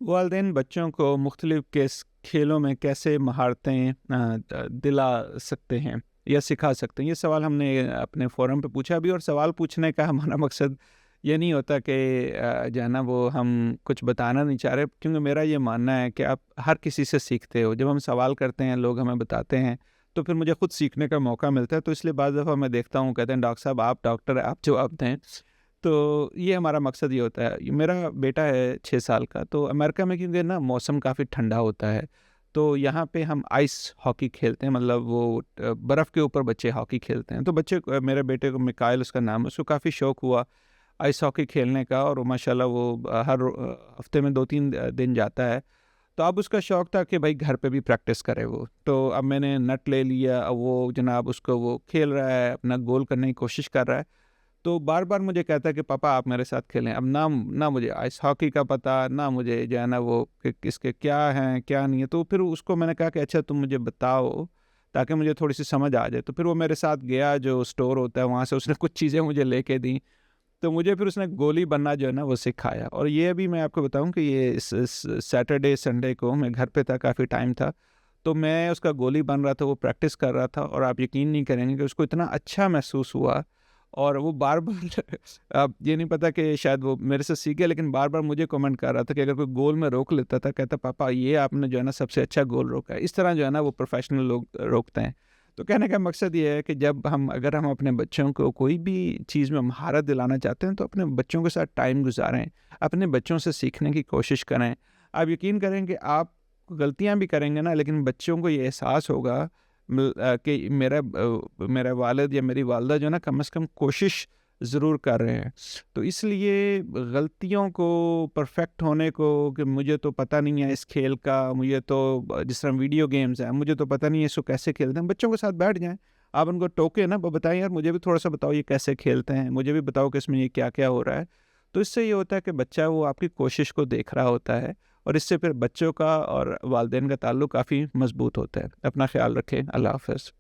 वालिदैन बच्चों को मुख्तलिफ खेलों में कैसे महारतें दिला सकते हैं या सिखा सकते हैं? ये सवाल हमने अपने फ़ोरम पे पूछा भी, और सवाल पूछने का हमारा मकसद ये नहीं होता कि जो है ना वो हम कुछ बताना नहीं चाह रहे, क्योंकि मेरा ये मानना है कि आप हर किसी से सीखते हो। जब हम सवाल करते हैं, लोग हमें बताते हैं, तो फिर मुझे खुद सीखने का मौका मिलता है। तो इसलिए बाज़ दफ़ा मैं देखता हूँ, कहते हैं डॉक्टर साहब आप डॉक्टर हैं, आप जवाब दें। तो ये हमारा मकसद ये होता है। ये मेरा बेटा है 6 साल का, तो अमेरिका में क्योंकि ना मौसम काफ़ी ठंडा होता है, तो यहाँ पे हम आइस हॉकी खेलते हैं, मतलब वो बर्फ़ के ऊपर बच्चे हॉकी खेलते हैं। तो मेरे बेटे को मिकाइल उसका नाम है, उसको काफ़ी शौक हुआ आइस हॉकी खेलने का, और वो माशाल्लाह वो हर हफ़्ते में 2-3 दिन जाता है। तो अब उसका शौक था कि भाई घर पे भी प्रैक्टिस करे वो। तो अब मैंने नेट ले लिया, अब वो जनाब उसको वो खेल रहा है, अपना गोल करने की कोशिश कर रहा है। तो बार-बार मुझे कहता है कि पापा आप मेरे साथ खेलें। अब ना ना मुझे आइस हॉकी का पता, ना मुझे जो है ना वो कि इसके क्या हैं, क्या नहीं है। तो फिर उसको मैंने कहा कि अच्छा तुम मुझे बताओ, ताकि मुझे थोड़ी-सी समझ आ जाए। तो फिर वो मेरे साथ गया, जो स्टोर होता है वहाँ से उसने कुछ चीज़ें मुझे लेके दी। तो मुझे फिर उसने गोली बनना जो है ना वो सिखाया। और ये अभी मैं आपको बताऊँ कि ये इस सैटरडे, संडे को मैं घर पे था, काफ़ी टाइम था। तो मैं उसका गोली बन रहा था, वो प्रैक्टिस कर रहा था, और आप यकीन नहीं करेंगे कि उसको इतना अच्छा महसूस हुआ। और वो बार-बार अब ये नहीं पता कि शायद वो मेरे से सीख गया, लेकिन बार-बार मुझे कमेंट कर रहा था कि अगर कोई गोल में रोक लेता था, कहता पापा ये आपने जो है ना सबसे अच्छा गोल रोका है। इस तरह जो है ना वो प्रोफ़ेशनल लोग रोकते हैं। तो कहने का मकसद ये है कि अगर हम अपने बच्चों को कोई भी चीज़ में महारत दिलाना चाहते हैं, तो अपने बच्चों के साथ टाइम गुज़ारें, अपने बच्चों से सीखने की कोशिश करें। आप यकीन करें कि आप गलतियाँ भी करेंगे ना, लेकिन बच्चों को ये एहसास होगा कि मेरा वालिद या मेरी वालिदा जो है ना कम से कम कोशिश ज़रूर कर रहे हैं। तो इसलिए गलतियों को, परफेक्ट होने को, कि मुझे तो पता नहीं है इस खेल का, मुझे तो जिस तरह वीडियो गेम्स हैं, मुझे तो पता नहीं है इसको कैसे खेलते हैं। बच्चों के साथ बैठ जाएँ, आप उनको टोकें ना, बताएँ यार मुझे भी थोड़ा-सा बताओ ये कैसे खेलते हैं, मुझे भी बताओ कि इसमें ये क्या-क्या हो रहा है। तो इससे ये होता है कि बच्चा वो आपकी कोशिश को देख रहा होता है, और इससे फिर बच्चों का और वालिदैन का ताल्लुक काफ़ी मज़बूत होता है। अपना ख़्याल रखें। अल्लाह हाफ़िज़।